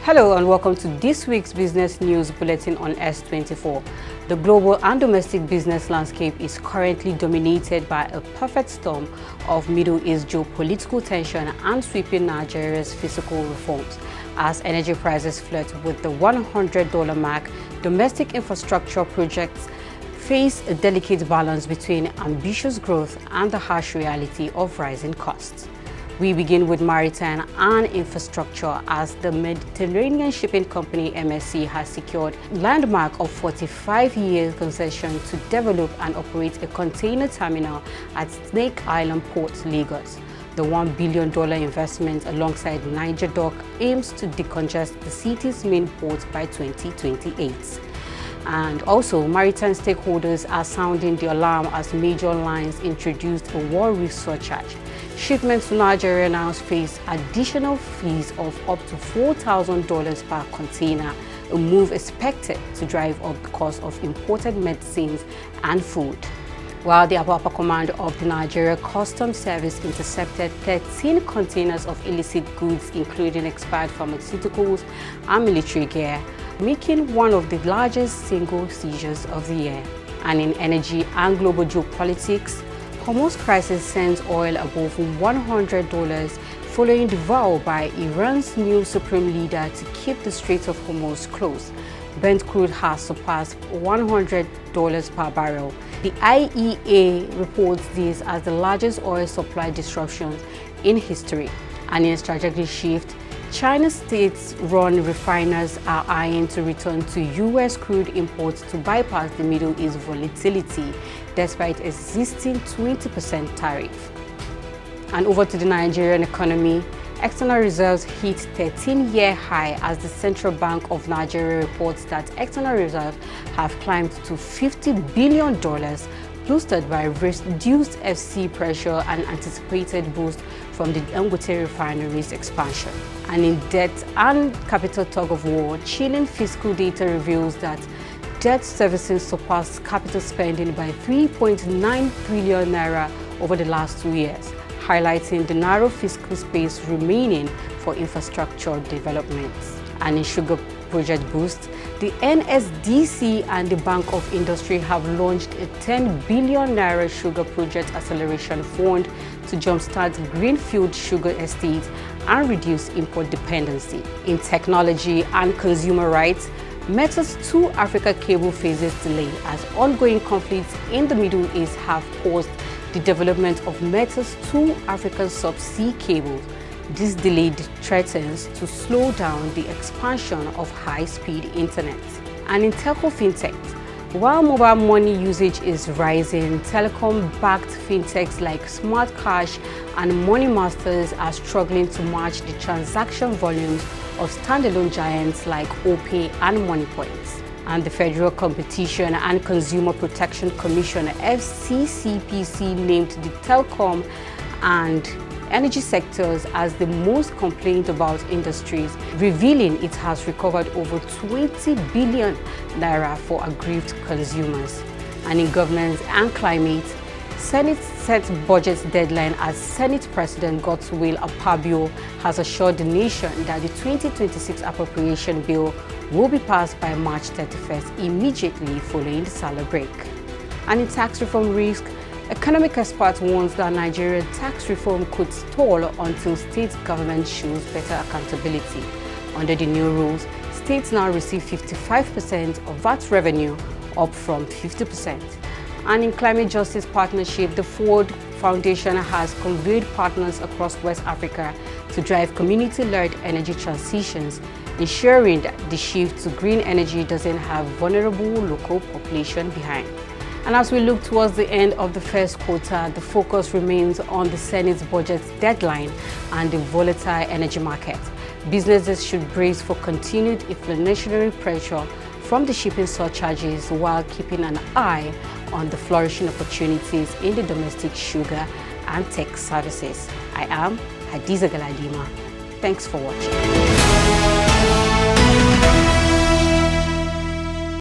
Hello and welcome to this week's business news bulletin on S24. The global and domestic business landscape is currently dominated by a perfect storm of Middle East geopolitical tension and sweeping Nigeria's fiscal reforms. As energy prices flirt with the $100 mark, domestic infrastructure projects face a delicate balance between ambitious growth and the harsh reality of rising costs. We begin with maritime and infrastructure as the Mediterranean shipping company MSC has secured a landmark of 45-year concession to develop and operate a container terminal at Snake Island Port, Lagos. The $1 billion investment alongside Niger Dock aims to decongest the city's main port by 2028. And also, maritime stakeholders are sounding the alarm as major lines introduced a war risk surcharge. Shipments to Nigeria now face additional fees of up to $4,000 per container, a move expected to drive up the cost of imported medicines and food. While the Apapa Command of the Nigeria Customs Service intercepted 13 containers of illicit goods, including expired pharmaceuticals and military gear, making one of the largest single seizures of the year. And in energy and global geopolitics, Hormuz crisis sends oil above $100 following the vow by Iran's new supreme leader to keep the Strait of Hormuz closed. Brent crude has surpassed $100 per barrel. The IEA reports this as the largest oil supply disruption in history. And in a strategic shift, China's state-run refiners are eyeing to return to U.S. crude imports to bypass the Middle East volatility, despite existing 20% tariff. And over to the Nigerian economy, external reserves hit 13-year high as the Central Bank of Nigeria reports that external reserves have climbed to $50 billion, boosted by reduced FC pressure and anticipated boost from the Dangote refinery's expansion. And in debt and capital tug-of-war, chilling fiscal data reveals that debt servicing surpassed capital spending by 3.9 trillion naira over the last 2 years, highlighting the narrow fiscal space remaining for infrastructure developments. And in sugar project boost, the NSDC and the Bank of Industry have launched a 10 billion naira sugar project acceleration fund to jumpstart greenfield sugar estates and reduce import dependency. In technology and consumer rights, Meta's 2 Africa cable phases delay as ongoing conflicts in the Middle East have paused the development of Meta's 2 African subsea cables. This delay threatens to slow down the expansion of high-speed internet. And in telco fintech, while mobile money usage is rising, telecom-backed fintechs like Smart Cash and Money Masters are struggling to match the transaction volumes of standalone giants like OPay and MoneyPoints. And the Federal Competition and Consumer Protection Commission (FCCPC) named the telecom and energy sectors as the most complained about industries, revealing it has recovered over 20 billion naira for aggrieved consumers. And in governance and climate, Senate set budget deadline as Senate President Godswill Akpabio has assured the nation that the 2026 appropriation bill will be passed by March 31st, immediately following the summer break. And in tax reform risk, economic experts warns that Nigerian tax reform could stall until state government shows better accountability. Under the new rules, states now receive 55% of VAT revenue, up from 50%. And in climate justice partnership, the Ford Foundation has conveyed partners across West Africa to drive community-led energy transitions, ensuring that the shift to green energy doesn't have vulnerable local population behind. And as we look towards the end of the first quarter, the focus remains on the Senate's budget deadline and the volatile energy market. Businesses should brace for continued inflationary pressure from the shipping surcharges while keeping an eye on the flourishing opportunities in the domestic sugar and tech services. I am Hadiza Galadima. Thanks for watching.